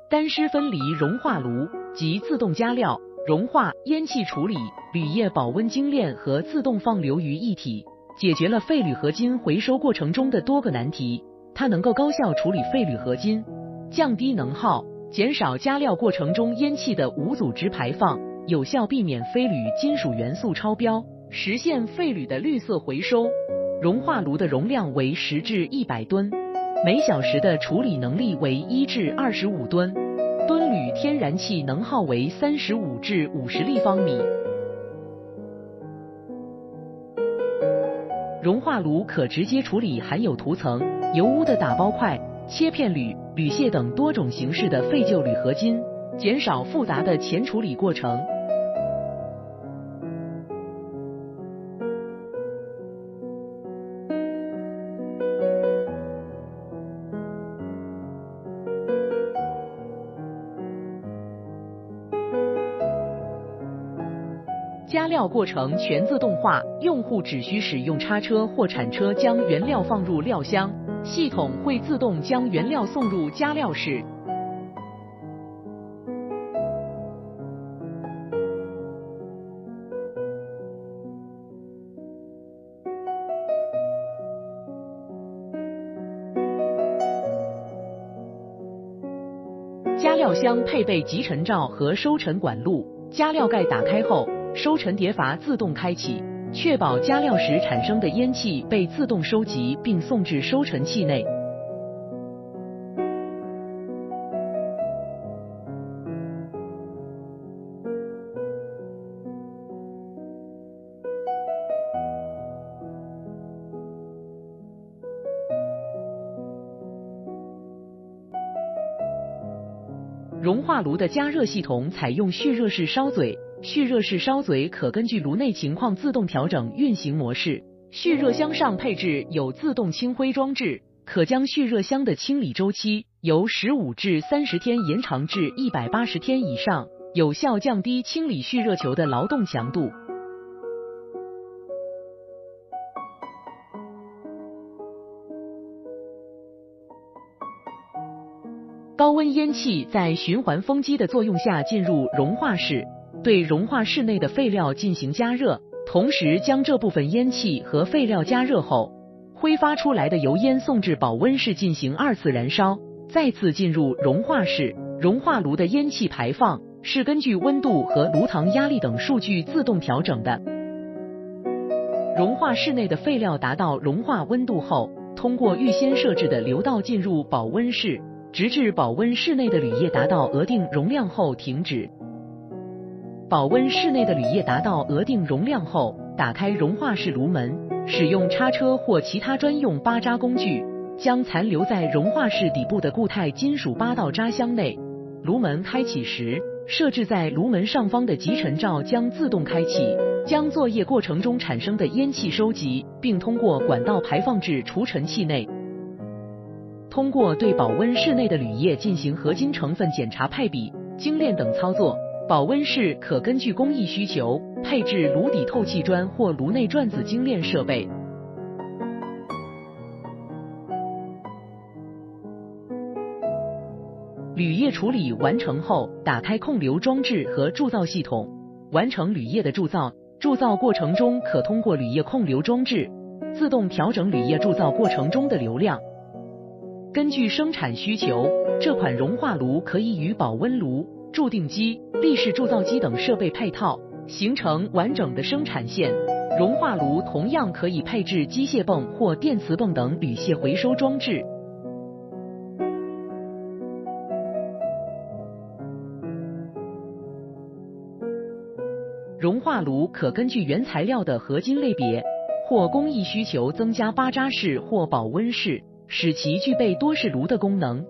干湿分离熔化炉及自动加料、熔化、烟气处理、铝业保温精炼和自动放流于一体，解决了废铝合金回收过程中的多个难题。它能够高效处理废铝合金，降低能耗，减少加料过程中烟气的无组织排放，有效避免非铝金属元素超标，实现废铝的绿色回收。熔化炉的容量为10至100吨，每小时的处理能力为1至25吨，吨铝天然气能耗为35至50立方米。熔化炉可直接处理含有涂层、油污的打包块、切片铝、铝屑等多种形式的废旧铝合金，减少复杂的前处理过程。加料过程全自动化，用户只需使用叉车或铲车将原料放入料箱，系统会自动将原料送入加料室。加料箱配备集尘罩和收尘管路，加料盖打开后，收尘碟阀自动开启，确保加料时产生的烟气被自动收集并送至收尘器内。熔化炉的加热系统采用蓄热式烧嘴，蓄热式烧嘴可根据炉内情况自动调整运行模式。蓄热箱上配置有自动清灰装置，可将蓄热箱的清理周期由15至30天延长至180天以上，有效降低清理蓄热球的劳动强度。高温烟气在循环风机的作用下进入熔化室，对熔化室内的废料进行加热，同时将这部分烟气和废料加热后，挥发出来的油烟送至保温室进行2次燃烧，再次进入熔化室。熔化炉的烟气排放是根据温度和炉膛压力等数据自动调整的。熔化室内的废料达到熔化温度后，通过预先设置的流道进入保温室，直至保温室内的铝业达到额定容量后停止。保温室内的铝业达到额定容量后，打开熔化室炉门，使用叉车或其他专用巴扎工具，将残留在熔化室底部的固态金属八道扎箱内。炉门开启时，设置在炉门上方的集尘罩将自动开启，将作业过程中产生的烟气收集，并通过管道排放至除尘器内。通过对保温室内的铝业进行合金成分检查配比、精炼等操作，保温室可根据工艺需求配置炉底透气砖或炉内转子精炼设备。铝业处理完成后，打开控流装置和铸造系统，完成铝业的铸造。铸造过程中可通过铝业控流装置自动调整铝业铸造过程中的流量。根据生产需求，这款熔化炉可以与保温炉、铸定机、立式铸造机等设备配套，形成完整的生产线。熔化炉同样可以配置机械泵或电磁泵等铝屑回收装置。熔化炉可根据原材料的合金类别或工艺需求增加巴扎式或保温式，使其具备多式炉的功能。